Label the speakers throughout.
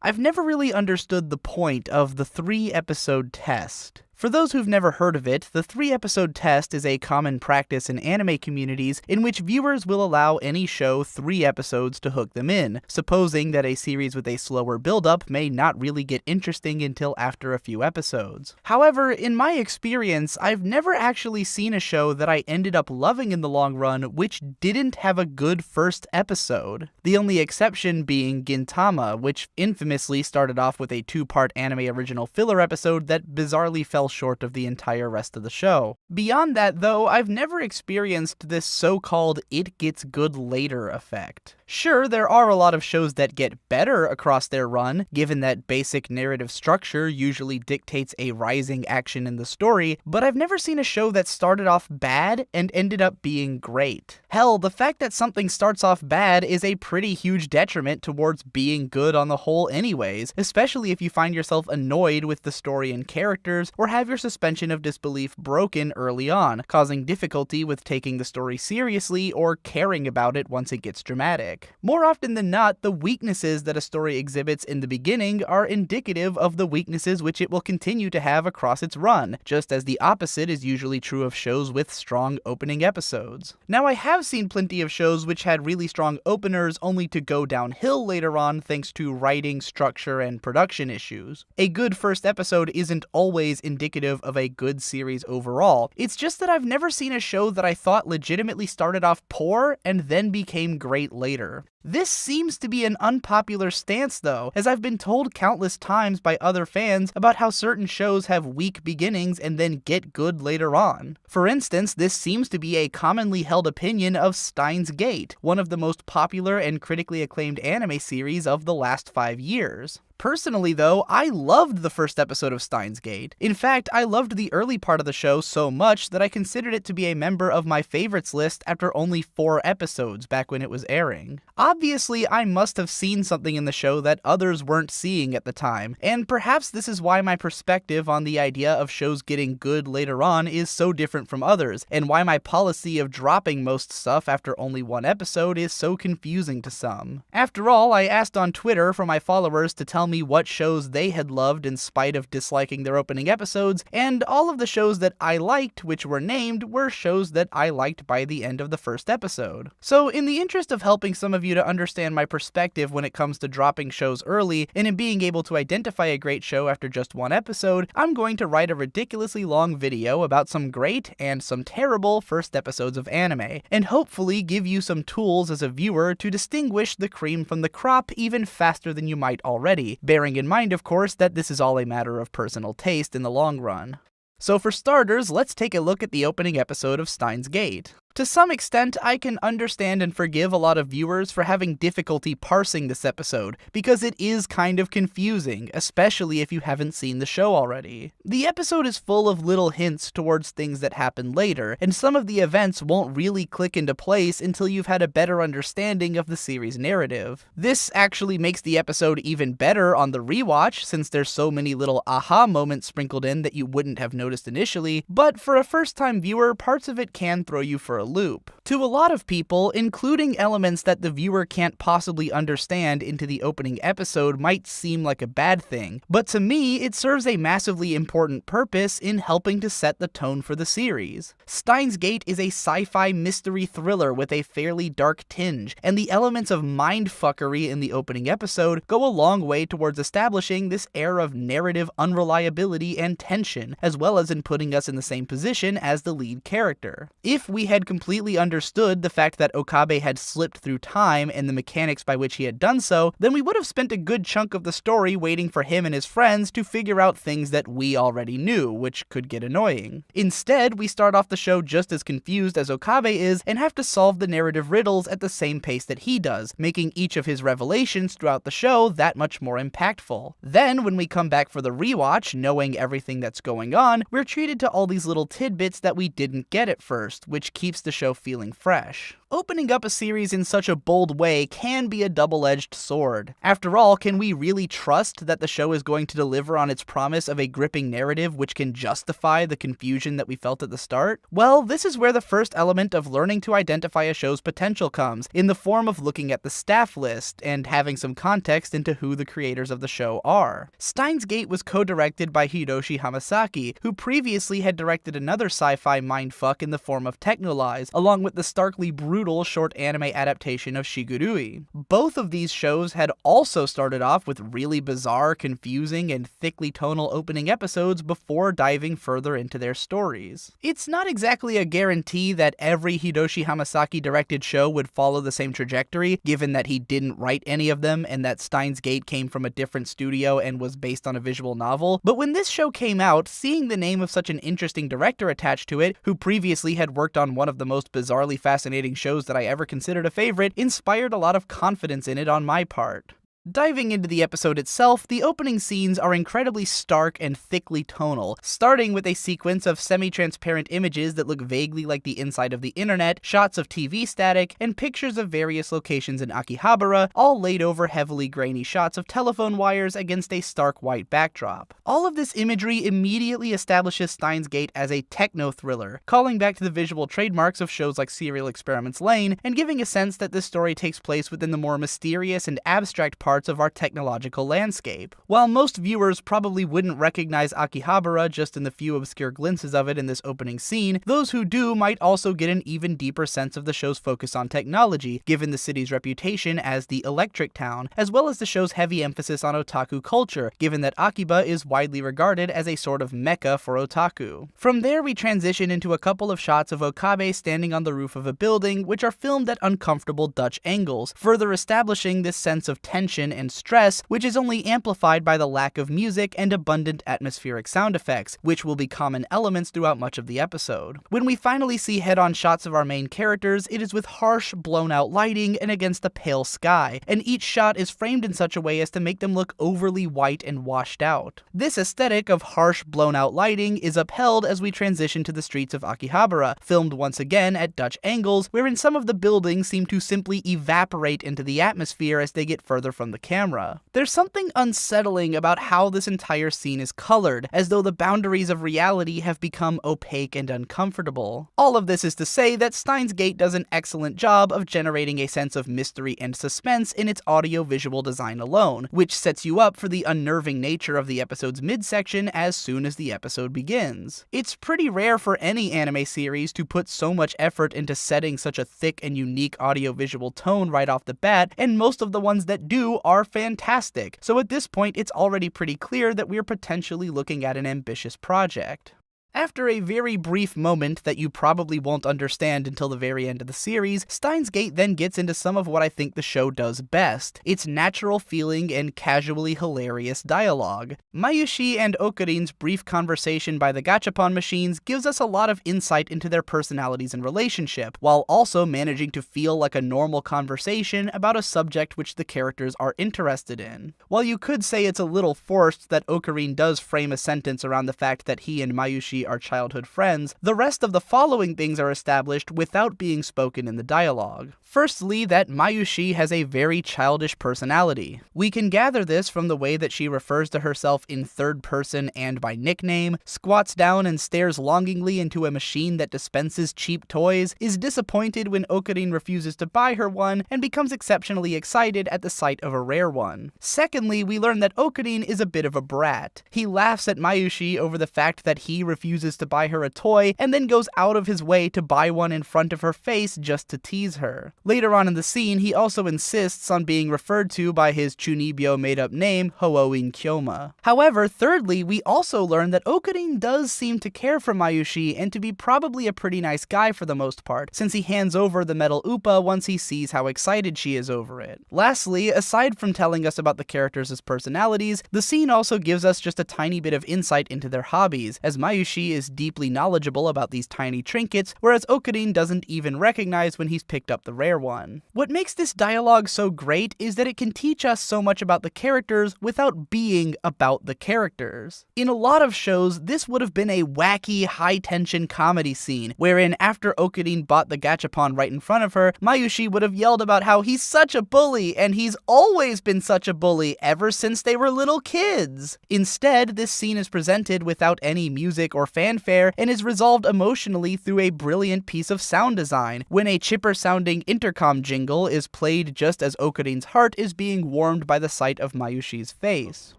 Speaker 1: I've never really understood the point of the 3-episode test. For those who've never heard of it, the 3-episode test is a common practice in anime communities in which viewers will allow any show 3 episodes to hook them in, supposing that a series with a slower build-up may not really get interesting until after a few episodes. However, in my experience, I've never actually seen a show that I ended up loving in the long run which didn't have a good first episode. The only exception being Gintama, which infamously started off with a 2-part anime original filler episode that bizarrely fell short of the entire rest of the show. Beyond that though, I've never experienced this so-called it gets good later effect. Sure, there are a lot of shows that get better across their run, given that basic narrative structure usually dictates a rising action in the story, but I've never seen a show that started off bad and ended up being great. Hell, the fact that something starts off bad is a pretty huge detriment towards being good on the whole anyways, especially if you find yourself annoyed with the story and characters, or have your suspension of disbelief broken early on, causing difficulty with taking the story seriously or caring about it once it gets dramatic. More often than not, the weaknesses that a story exhibits in the beginning are indicative of the weaknesses which it will continue to have across its run, just as the opposite is usually true of shows with strong opening episodes. Now, I have seen plenty of shows which had really strong openers only to go downhill later on thanks to writing, structure, and production issues. A good first episode isn't always indicative of a good series overall. It's just that I've never seen a show that I thought legitimately started off poor and then became great later. This seems to be an unpopular stance though, as I've been told countless times by other fans about how certain shows have weak beginnings and then get good later on. For instance, this seems to be a commonly held opinion of Steins Gate, one of the most popular and critically acclaimed anime series of the last 5 years. Personally though, I loved the first episode of Steins Gate. In fact, I loved the early part of the show so much that I considered it to be a member of my favorites list after only 4 episodes back when it was airing. Obviously, I must have seen something in the show that others weren't seeing at the time, and perhaps this is why my perspective on the idea of shows getting good later on is so different from others, and why my policy of dropping most stuff after only 1 episode is so confusing to some. After all, I asked on Twitter for my followers to tell me what shows they had loved in spite of disliking their opening episodes, and all of the shows that I liked, which were named, were shows that I liked by the end of the first episode. So in the interest of helping some of you to understand my perspective when it comes to dropping shows early, and in being able to identify a great show after just 1 episode, I'm going to write a ridiculously long video about some great and some terrible first episodes of anime, and hopefully give you some tools as a viewer to distinguish the cream from the crop even faster than you might already, bearing in mind, of course, that this is all a matter of personal taste in the long run. So for starters, let's take a look at the opening episode of Steins Gate. To some extent, I can understand and forgive a lot of viewers for having difficulty parsing this episode, because it is kind of confusing, especially if you haven't seen the show already. The episode is full of little hints towards things that happen later, and some of the events won't really click into place until you've had a better understanding of the series' narrative. This actually makes the episode even better on the rewatch, since there's so many little aha moments sprinkled in that you wouldn't have noticed initially, but for a first-time viewer, parts of it can throw you for a loop. To a lot of people, including elements that the viewer can't possibly understand into the opening episode might seem like a bad thing, but to me, it serves a massively important purpose in helping to set the tone for the series. Steins Gate is a sci-fi mystery thriller with a fairly dark tinge, and the elements of mindfuckery in the opening episode go a long way towards establishing this air of narrative unreliability and tension, as well as in putting us in the same position as the lead character. If we had completely understood the fact that Okabe had slipped through time and the mechanics by which he had done so, then we would have spent a good chunk of the story waiting for him and his friends to figure out things that we already knew, which could get annoying. Instead, we start off the show just as confused as Okabe is and have to solve the narrative riddles at the same pace that he does, making each of his revelations throughout the show that much more impactful. Then, when we come back for the rewatch, knowing everything that's going on, we're treated to all these little tidbits that we didn't get at first, which keeps the show feeling fresh. Opening up a series in such a bold way can be a double-edged sword. After all, can we really trust that the show is going to deliver on its promise of a gripping narrative which can justify the confusion that we felt at the start? Well, this is where the first element of learning to identify a show's potential comes, in the form of looking at the staff list and having some context into who the creators of the show are. Steins Gate was co-directed by Hiroshi Hamasaki, who previously had directed another sci-fi mindfuck in the form of Technolize, along with the starkly brutal short anime adaptation of Shigurui. Both of these shows had also started off with really bizarre, confusing, and thickly tonal opening episodes before diving further into their stories. It's not exactly a guarantee that every Hiroshi Hamasaki directed show would follow the same trajectory, given that he didn't write any of them and that Steins Gate came from a different studio and was based on a visual novel, but when this show came out, seeing the name of such an interesting director attached to it, who previously had worked on one of the most bizarrely fascinating shows that I ever considered a favorite, inspired a lot of confidence in it on my part. Diving into the episode itself, the opening scenes are incredibly stark and thickly tonal, starting with a sequence of semi-transparent images that look vaguely like the inside of the internet, shots of TV static, and pictures of various locations in Akihabara, all laid over heavily grainy shots of telephone wires against a stark white backdrop. All of this imagery immediately establishes Steins Gate as a techno-thriller, calling back to the visual trademarks of shows like Serial Experiments Lain, and giving a sense that this story takes place within the more mysterious and abstract parts of our technological landscape. While most viewers probably wouldn't recognize Akihabara just in the few obscure glimpses of it in this opening scene, those who do might also get an even deeper sense of the show's focus on technology, given the city's reputation as the electric town, as well as the show's heavy emphasis on otaku culture, given that Akiba is widely regarded as a sort of mecca for otaku. From there, we transition into a couple of shots of Okabe standing on the roof of a building, which are filmed at uncomfortable Dutch angles, further establishing this sense of tension and stress, which is only amplified by the lack of music and abundant atmospheric sound effects, which will be common elements throughout much of the episode. When we finally see head-on shots of our main characters, it is with harsh, blown-out lighting and against a pale sky, and each shot is framed in such a way as to make them look overly white and washed out. This aesthetic of harsh, blown-out lighting is upheld as we transition to the streets of Akihabara, filmed once again at Dutch angles, wherein some of the buildings seem to simply evaporate into the atmosphere as they get further from the camera. There's something unsettling about how this entire scene is colored, as though the boundaries of reality have become opaque and uncomfortable. All of this is to say that Steins Gate does an excellent job of generating a sense of mystery and suspense in its audio-visual design alone, which sets you up for the unnerving nature of the episode's midsection as soon as the episode begins. It's pretty rare for any anime series to put so much effort into setting such a thick and unique audio-visual tone right off the bat, and most of the ones that do are fantastic, so at this point it's already pretty clear that we're potentially looking at an ambitious project. After a very brief moment that you probably won't understand until the very end of the series, Steins Gate then gets into some of what I think the show does best, its natural feeling and casually hilarious dialogue. Mayushi and Okarin's brief conversation by the gachapon machines gives us a lot of insight into their personalities and relationship, while also managing to feel like a normal conversation about a subject which the characters are interested in. While you could say it's a little forced that Okarin does frame a sentence around the fact that he and Mayushi are childhood friends, the rest of the following things are established without being spoken in the dialogue. Firstly, that Mayushi has a very childish personality. We can gather this from the way that she refers to herself in third person and by nickname, squats down and stares longingly into a machine that dispenses cheap toys, is disappointed when Okarin refuses to buy her one, and becomes exceptionally excited at the sight of a rare one. Secondly, we learn that Okarin is a bit of a brat. He laughs at Mayushi over the fact that he refuses to buy her a toy, and then goes out of his way to buy one in front of her face just to tease her. Later on in the scene, he also insists on being referred to by his Chunibyo made-up name, Hoouin Kyoma. However, thirdly, we also learn that Okarin does seem to care for Mayushi and to be probably a pretty nice guy for the most part, since he hands over the metal upa once he sees how excited she is over it. Lastly, aside from telling us about the characters' personalities, the scene also gives us just a tiny bit of insight into their hobbies, as Mayushi Mayushi is deeply knowledgeable about these tiny trinkets, whereas Okarin doesn't even recognize when he's picked up the rare one. What makes this dialogue so great is that it can teach us so much about the characters without being about the characters. In a lot of shows, this would have been a wacky, high-tension comedy scene, wherein after Okarin bought the gachapon right in front of her, Mayushi would have yelled about how he's such a bully, and he's always been such a bully ever since they were little kids. Instead, this scene is presented without any music or fanfare, and is resolved emotionally through a brilliant piece of sound design, when a chipper-sounding intercom jingle is played just as Okarin's heart is being warmed by the sight of Mayushi's face.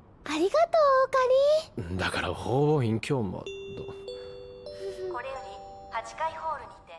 Speaker 2: ありがとう、オカリン。
Speaker 3: だから法院今日も。
Speaker 2: これより8階ホールにて。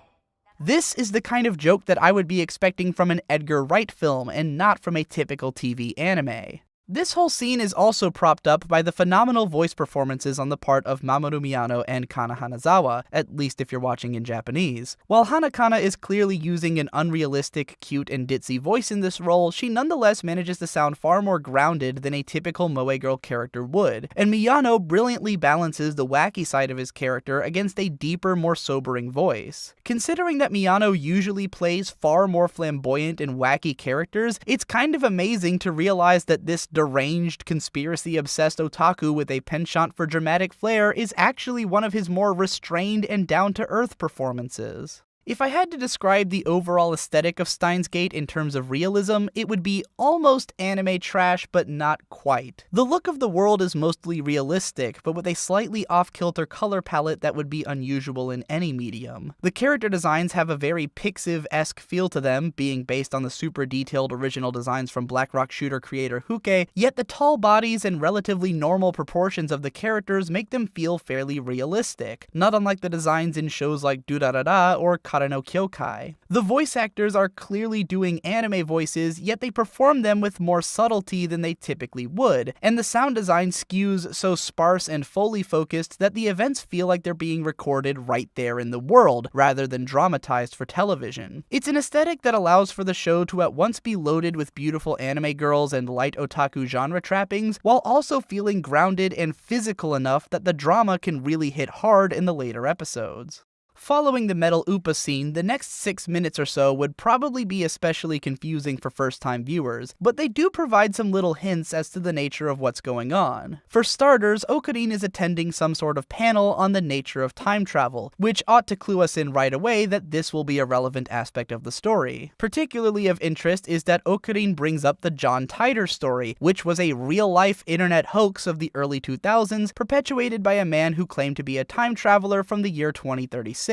Speaker 1: This is the kind of joke that I would be expecting from an Edgar Wright film and not from a typical TV anime. This whole scene is also propped up by the phenomenal voice performances on the part of Mamoru Miyano and Kana Hanazawa, at least if you're watching in Japanese. While Hanakana is clearly using an unrealistic, cute, and ditzy voice in this role, she nonetheless manages to sound far more grounded than a typical Moe Girl character would, and Miyano brilliantly balances the wacky side of his character against a deeper, more sobering voice. Considering that Miyano usually plays far more flamboyant and wacky characters, it's kind of amazing to realize that this deranged, conspiracy-obsessed otaku with a penchant for dramatic flair is actually one of his more restrained and down-to-earth performances. If I had to describe the overall aesthetic of Steins Gate in terms of realism, it would be almost anime trash, but not quite. The look of the world is mostly realistic, but with a slightly off-kilter color palette that would be unusual in any medium. The character designs have a very Pixiv-esque feel to them, being based on the super detailed original designs from Black Rock Shooter creator Huke, yet the tall bodies and relatively normal proportions of the characters make them feel fairly realistic, not unlike the designs in shows like Durarara or no Kyokai. The voice actors are clearly doing anime voices, yet they perform them with more subtlety than they typically would, and the sound design skews so sparse and Foley focused that the events feel like they're being recorded right there in the world, rather than dramatized for television. It's an aesthetic that allows for the show to at once be loaded with beautiful anime girls and light otaku genre trappings, while also feeling grounded and physical enough that the drama can really hit hard in the later episodes. Following the Metal Upa scene, the next 6 minutes or so would probably be especially confusing for first-time viewers, but they do provide some little hints as to the nature of what's going on. For starters, Okarin is attending some sort of panel on the nature of time travel, which ought to clue us in right away that this will be a relevant aspect of the story. Particularly of interest is that Okarin brings up the John Titor story, which was a real-life internet hoax of the early 2000s, perpetuated by a man who claimed to be a time traveler from the year 2036.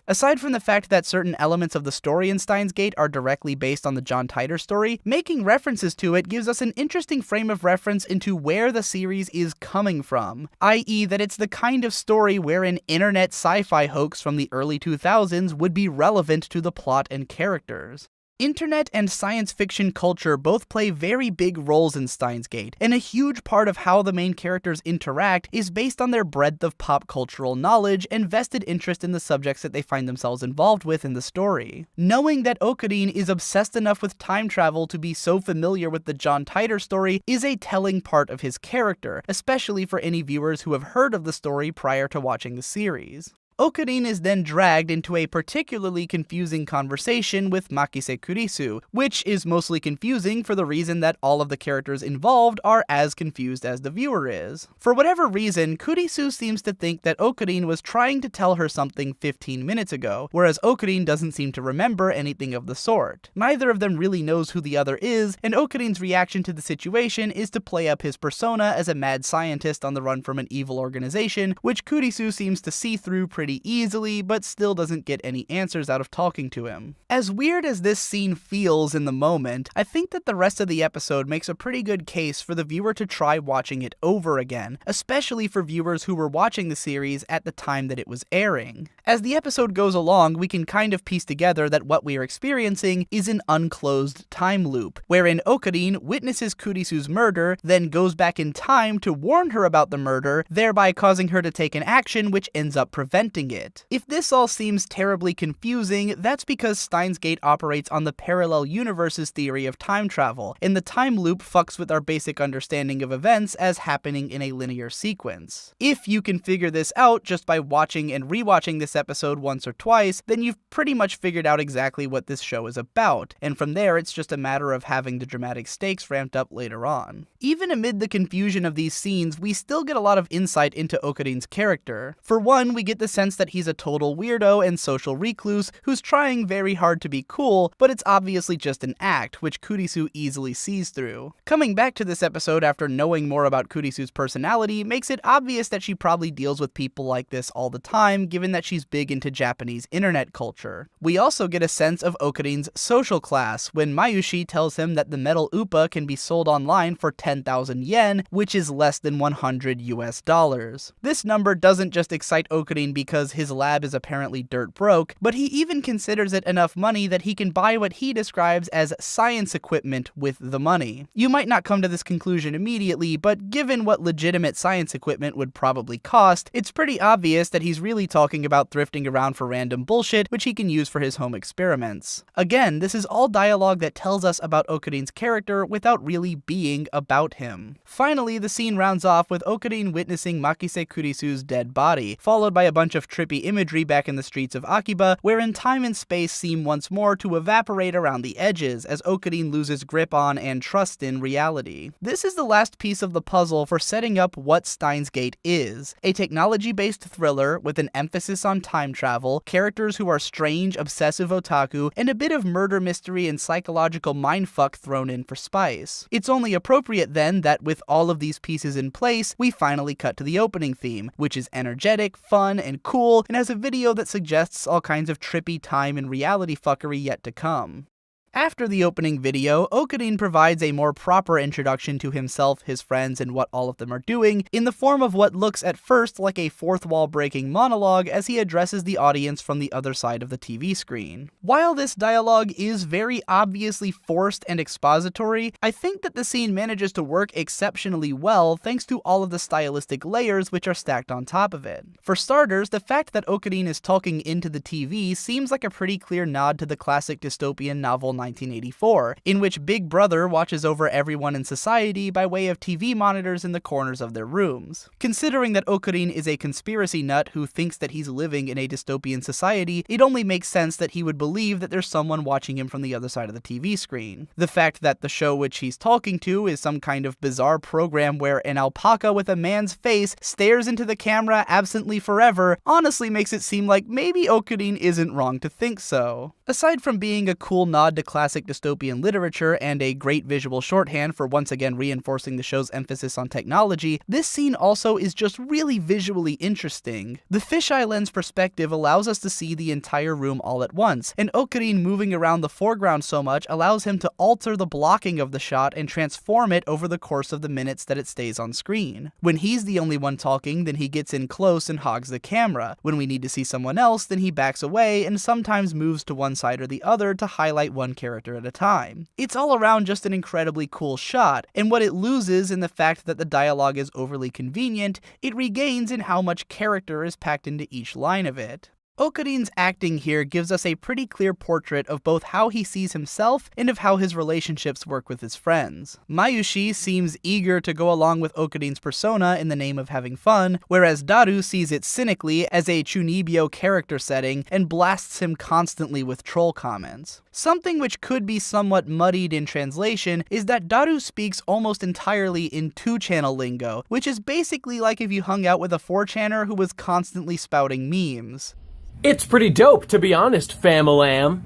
Speaker 1: Aside from the fact that certain elements of the story in Steins Gate are directly based on the John Titor story, making references to it gives us an interesting frame of reference into where the series is coming from, i.e. that it's the kind of story where an internet sci-fi hoax from the early 2000s would be relevant to the plot and characters. Internet and science fiction culture both play very big roles in Steins Gate, and a huge part of how the main characters interact is based on their breadth of pop cultural knowledge and vested interest in the subjects that they find themselves involved with in the story. Knowing that Okarin is obsessed enough with time travel to be so familiar with the John Titor story is a telling part of his character, especially for any viewers who have heard of the story prior to watching the series. Okarin is then dragged into a particularly confusing conversation with Makise Kurisu, which is mostly confusing for the reason that all of the characters involved are as confused as the viewer is. For whatever reason, Kurisu seems to think that Okarin was trying to tell her something 15 minutes ago, whereas Okarin doesn't seem to remember anything of the sort. Neither of them really knows who the other is, and Okarin's reaction to the situation is to play up his persona as a mad scientist on the run from an evil organization, which Kurisu seems to see through pretty easily, but still doesn't get any answers out of talking to him. As weird as this scene feels in the moment, I think that the rest of the episode makes a pretty good case for the viewer to try watching it over again, especially for viewers who were watching the series at the time that it was airing. As the episode goes along, we can kind of piece together that what we are experiencing is an unclosed time loop, wherein Okarin witnesses Kurisu's murder, then goes back in time to warn her about the murder, thereby causing her to take an action which ends up preventing attempting it. If this all seems terribly confusing, that's because Steins Gate operates on the parallel universes theory of time travel, and the time loop fucks with our basic understanding of events as happening in a linear sequence. If you can figure this out just by watching and rewatching this episode once or twice, then you've pretty much figured out exactly what this show is about, and from there it's just a matter of having the dramatic stakes ramped up later on. Even amid the confusion of these scenes, we still get a lot of insight into Okarin's character. For one, we get the sense that he's a total weirdo and social recluse who's trying very hard to be cool, but it's obviously just an act, which Kurisu easily sees through. Coming back to this episode after knowing more about Kurisu's personality makes it obvious that she probably deals with people like this all the time, given that she's big into Japanese internet culture. We also get a sense of Okarin's social class when Mayushi tells him that the metal Upa can be sold online for 10,000 yen, which is less than $100. This number doesn't just excite Okarin because his lab is apparently dirt broke, but he even considers it enough money that he can buy what he describes as science equipment with the money. You might not come to this conclusion immediately, but given what legitimate science equipment would probably cost, it's pretty obvious that he's really talking about thrifting around for random bullshit which he can use for his home experiments. Again, this is all dialogue that tells us about Okarin's character without really being about him. Finally, the scene rounds off with Okarin witnessing Makise Kurisu's dead body, followed by a bunch of trippy imagery back in the streets of Akiba, wherein time and space seem once more to evaporate around the edges as Okarin loses grip on and trust in reality. This is the last piece of the puzzle for setting up what Steins Gate is, a technology-based thriller with an emphasis on time travel, characters who are strange, obsessive otaku, and a bit of murder mystery and psychological mindfuck thrown in for spice. It's only appropriate then that with all of these pieces in place, we finally cut to the opening theme, which is energetic, fun, and cool, and has a video that suggests all kinds of trippy time and reality fuckery yet to come. After the opening video, Okarin provides a more proper introduction to himself, his friends, and what all of them are doing, in the form of what looks at first like a fourth wall breaking monologue as he addresses the audience from the other side of the TV screen. While this dialogue is very obviously forced and expository, I think that the scene manages to work exceptionally well thanks to all of the stylistic layers which are stacked on top of it. For starters, the fact that Okarin is talking into the TV seems like a pretty clear nod to the classic dystopian novel 1984, in which Big Brother watches over everyone in society by way of TV monitors in the corners of their rooms. Considering that Okarin is a conspiracy nut who thinks that he's living in a dystopian society, it only makes sense that he would believe that there's someone watching him from the other side of the TV screen. The fact that the show which he's talking to is some kind of bizarre program where an alpaca with a man's face stares into the camera absently forever honestly makes it seem like maybe Okarin isn't wrong to think so. Aside from being a cool nod to classic dystopian literature and a great visual shorthand for once again reinforcing the show's emphasis on technology, this scene also is just really visually interesting. The fisheye lens perspective allows us to see the entire room all at once, and Okarin moving around the foreground so much allows him to alter the blocking of the shot and transform it over the course of the minutes that it stays on screen. When he's the only one talking, then he gets in close and hogs the camera. When we need to see someone else, then he backs away and sometimes moves to one side or the other to highlight one character at a time. It's all around just an incredibly cool shot, and what it loses in the fact that the dialogue is overly convenient, it regains in how much character is packed into each line of it. Okarin's acting here gives us a pretty clear portrait of both how he sees himself and of how his relationships work with his friends. Mayushi seems eager to go along with Okarin's persona in the name of having fun, whereas Daru sees it cynically as a Chunibyo character setting and blasts him constantly with troll comments. Something which could be somewhat muddied in translation is that Daru speaks almost entirely in 2-channel lingo, which is basically like if you hung out with a 4chaner who was constantly spouting memes.
Speaker 3: It's pretty dope, to be honest, fam-a-lam.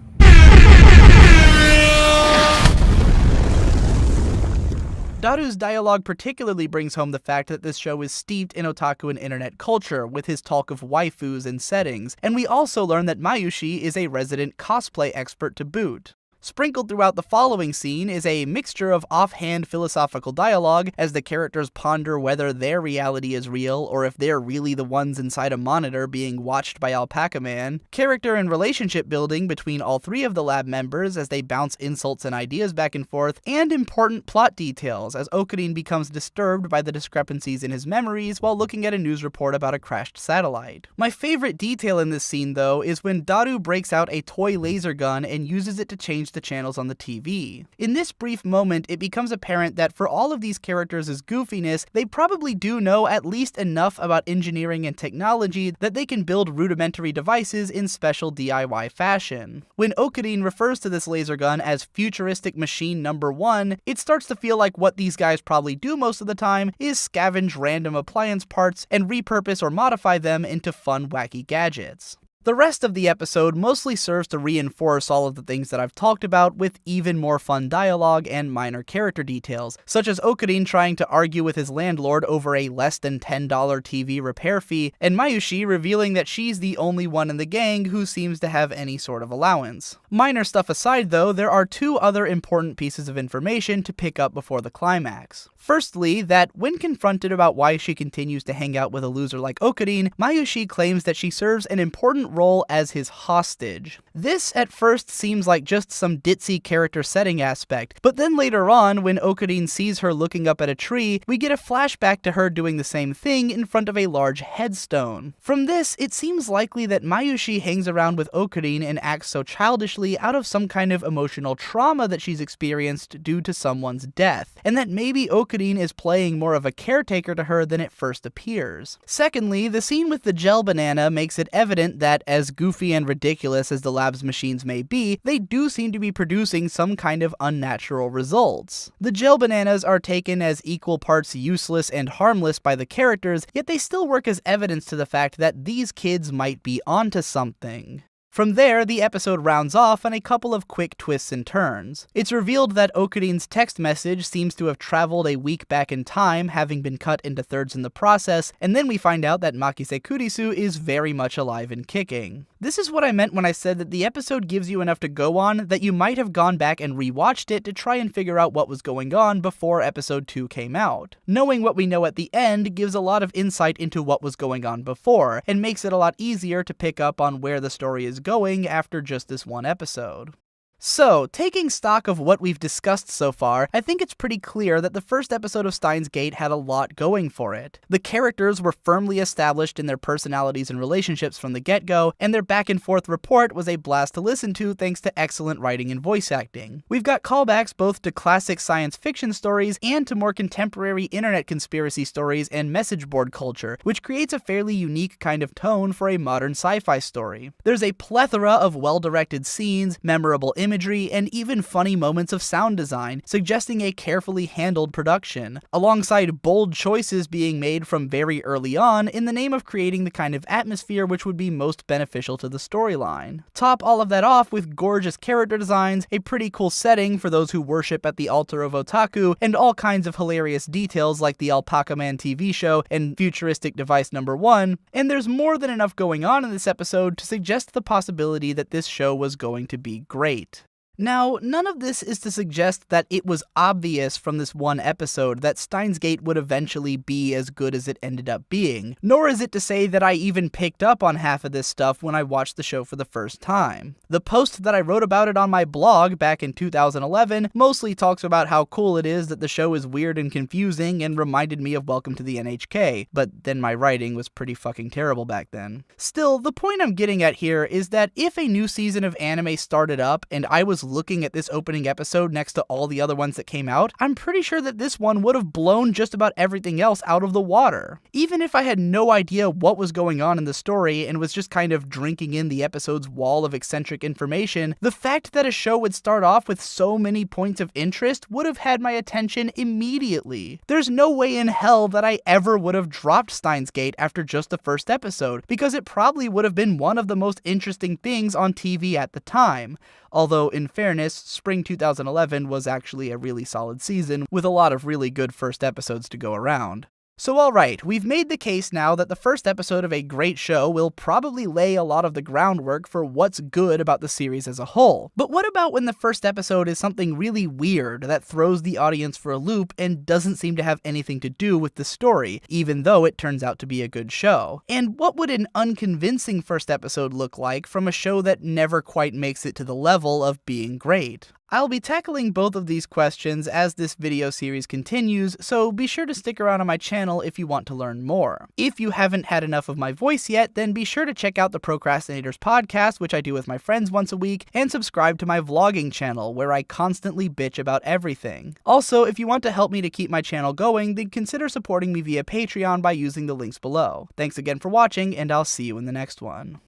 Speaker 1: Daru's dialogue particularly brings home the fact that this show is steeped in otaku and internet culture, with his talk of waifus and settings, and we also learn that Mayushi is a resident cosplay expert to boot. Sprinkled throughout the following scene is a mixture of offhand philosophical dialogue as the characters ponder whether their reality is real or if they're really the ones inside a monitor being watched by Alpaca Man, character and relationship building between all three of the lab members as they bounce insults and ideas back and forth, and important plot details as Okarin becomes disturbed by the discrepancies in his memories while looking at a news report about a crashed satellite. My favorite detail in this scene, though, is when Daru breaks out a toy laser gun and uses it to change the channels on the TV. In this brief moment, it becomes apparent that for all of these characters' goofiness, they probably do know at least enough about engineering and technology that they can build rudimentary devices in special DIY fashion. When Okarin refers to this laser gun as futuristic machine number 1, it starts to feel like what these guys probably do most of the time is scavenge random appliance parts and repurpose or modify them into fun, wacky gadgets. The rest of the episode mostly serves to reinforce all of the things that I've talked about with even more fun dialogue and minor character details, such as Okarin trying to argue with his landlord over a less than $10 TV repair fee, and Mayushi revealing that she's the only one in the gang who seems to have any sort of allowance. Minor stuff aside though, there are two other important pieces of information to pick up before the climax. Firstly, that when confronted about why she continues to hang out with a loser like Okarin, Mayushi claims that she serves an important role as his hostage. This at first seems like just some ditzy character setting aspect, but then later on, when Okarin sees her looking up at a tree, we get a flashback to her doing the same thing in front of a large headstone. From this, it seems likely that Mayushi hangs around with Okarin and acts so childishly out of some kind of emotional trauma that she's experienced due to someone's death, and that maybe Okarin is playing more of a caretaker to her than it first appears. Secondly, the scene with the gel banana makes it evident that as goofy and ridiculous as the lab's machines may be, they do seem to be producing some kind of unnatural results. The gel bananas are taken as equal parts useless and harmless by the characters, yet they still work as evidence to the fact that these kids might be onto something. From there, the episode rounds off on a couple of quick twists and turns. It's revealed that Okarin's text message seems to have traveled a week back in time, having been cut into thirds in the process, and then we find out that Makise Kurisu is very much alive and kicking. This is what I meant when I said that the episode gives you enough to go on that you might have gone back and rewatched it to try and figure out what was going on before episode 2 came out. Knowing what we know at the end gives a lot of insight into what was going on before, and makes it a lot easier to pick up on where the story is going after just this one episode. So, taking stock of what we've discussed so far, I think it's pretty clear that the first episode of Steins Gate had a lot going for it. The characters were firmly established in their personalities and relationships from the get-go, and their back-and-forth rapport was a blast to listen to thanks to excellent writing and voice acting. We've got callbacks both to classic science fiction stories and to more contemporary internet conspiracy stories and message board culture, which creates a fairly unique kind of tone for a modern sci-fi story. There's a plethora of well-directed scenes, memorable imagery, and even funny moments of sound design, suggesting a carefully handled production, alongside bold choices being made from very early on in the name of creating the kind of atmosphere which would be most beneficial to the storyline. Top all of that off with gorgeous character designs, a pretty cool setting for those who worship at the altar of otaku, and all kinds of hilarious details like the Alpaca Man TV show and futuristic device number 1, and there's more than enough going on in this episode to suggest the possibility that this show was going to be great. Now, none of this is to suggest that it was obvious from this one episode that Steins Gate would eventually be as good as it ended up being, nor is it to say that I even picked up on half of this stuff when I watched the show for the first time. The post that I wrote about it on my blog back in 2011 mostly talks about how cool it is that the show is weird and confusing and reminded me of Welcome to the NHK, but then my writing was pretty fucking terrible back then. Still, the point I'm getting at here is that if a new season of anime started up and I was looking at this opening episode next to all the other ones that came out, I'm pretty sure that this one would have blown just about everything else out of the water. Even if I had no idea what was going on in the story and was just kind of drinking in the episode's wall of eccentric information, the fact that a show would start off with so many points of interest would have had my attention immediately. There's no way in hell that I ever would have dropped Steins Gate after just the first episode, because it probably would have been one of the most interesting things on TV at the time. Although, in fairness, spring 2011 was actually a really solid season with a lot of really good first episodes to go around. So alright, we've made the case now that the first episode of a great show will probably lay a lot of the groundwork for what's good about the series as a whole. But what about when the first episode is something really weird that throws the audience for a loop and doesn't seem to have anything to do with the story, even though it turns out to be a good show? And what would an unconvincing first episode look like from a show that never quite makes it to the level of being great? I'll be tackling both of these questions as this video series continues, so be sure to stick around on my channel if you want to learn more. If you haven't had enough of my voice yet, then be sure to check out the Procrastinators podcast, which I do with my friends once a week, and subscribe to my vlogging channel, where I constantly bitch about everything. Also, if you want to help me to keep my channel going, then consider supporting me via Patreon by using the links below. Thanks again for watching, and I'll see you in the next one.